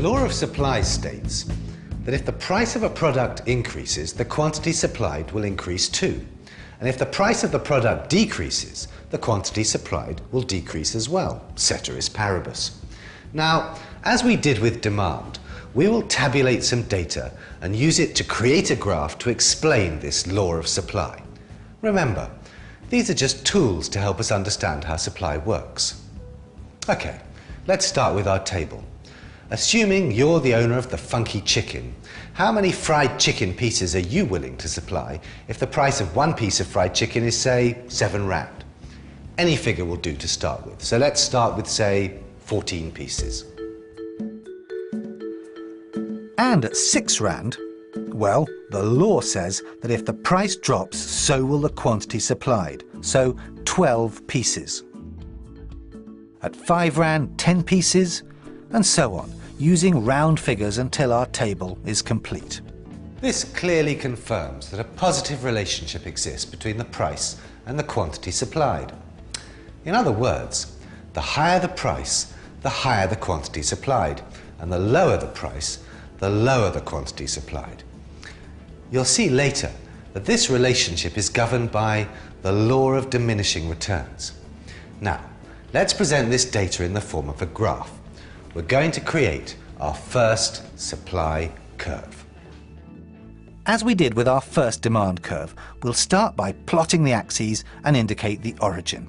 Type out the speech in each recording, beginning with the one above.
law of supply states that if the price of a product increases, the quantity supplied will increase too. And if the price of the product decreases, the quantity supplied will decrease as well, ceteris paribus. Now, as we did with demand, we will tabulate some data and use it to create a graph to explain this law of supply. Remember, these are just tools to help us understand how supply works. Okay, let's start with our table. Assuming you're the owner of the Funky Chicken, how many fried chicken pieces are you willing to supply if the price of one piece of fried chicken is, say, 7 rand? Any figure will do to start with. So let's start with, say, 14 pieces. And at 6 rand, well, the law says that if the price drops, so will the quantity supplied, so 12 pieces. At 5 rand, 10 pieces, and so on, using round figures until our table is complete. This clearly confirms that a positive relationship exists between the price and the quantity supplied. In other words, the higher the price, the higher the quantity supplied, and the lower the price, the lower the quantity supplied. You'll see later that this relationship is governed by the law of diminishing returns. Now, let's present this data in the form of a graph. We're going to create our first supply curve. As we did with our first demand curve, we'll start by plotting the axes and indicate the origin.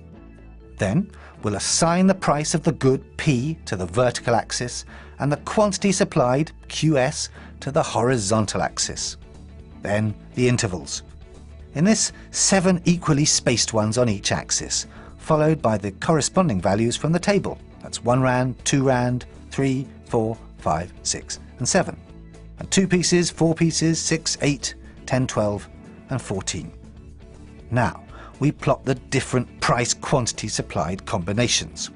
Then, we'll assign the price of the good, P, to the vertical axis and the quantity supplied, QS, to the horizontal axis. Then, the intervals. In this, 7 equally spaced ones on each axis, followed by the corresponding values from the table. That's 1 rand, 2 rand, 3, 4, 5, 6, and 7. And 2 pieces, 4 pieces, 6, 8, 10, 12, and 14. Now, we plot the different price-quantity supplied combinations.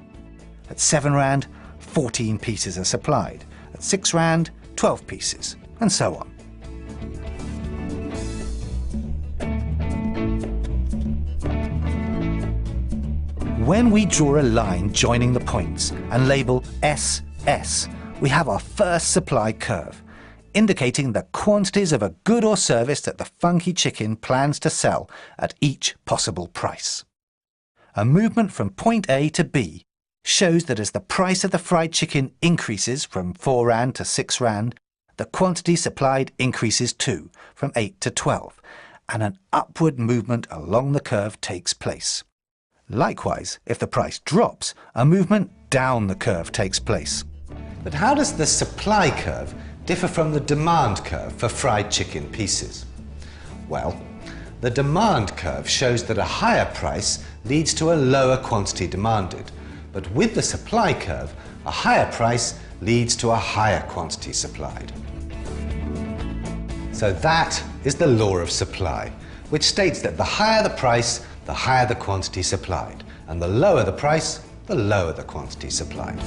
At 7 rand, 14 pieces are supplied. At 6 rand, 12 pieces, and so on. When we draw a line joining the points and label SS, we have our first supply curve, indicating the quantities of a good or service that the Funky Chicken plans to sell at each possible price. A movement from point A to B shows that as the price of the fried chicken increases from 4 rand to 6 rand, the quantity supplied increases too, from 8 to 12, and an upward movement along the curve takes place. Likewise, if the price drops, a movement down the curve takes place. But how does the supply curve differ from the demand curve for fried chicken pieces? Well, the demand curve shows that a higher price leads to a lower quantity demanded, but with the supply curve, a higher price leads to a higher quantity supplied. So that is the law of supply, which states that the higher the price, the higher the quantity supplied, and the lower the price, the lower the quantity supplied.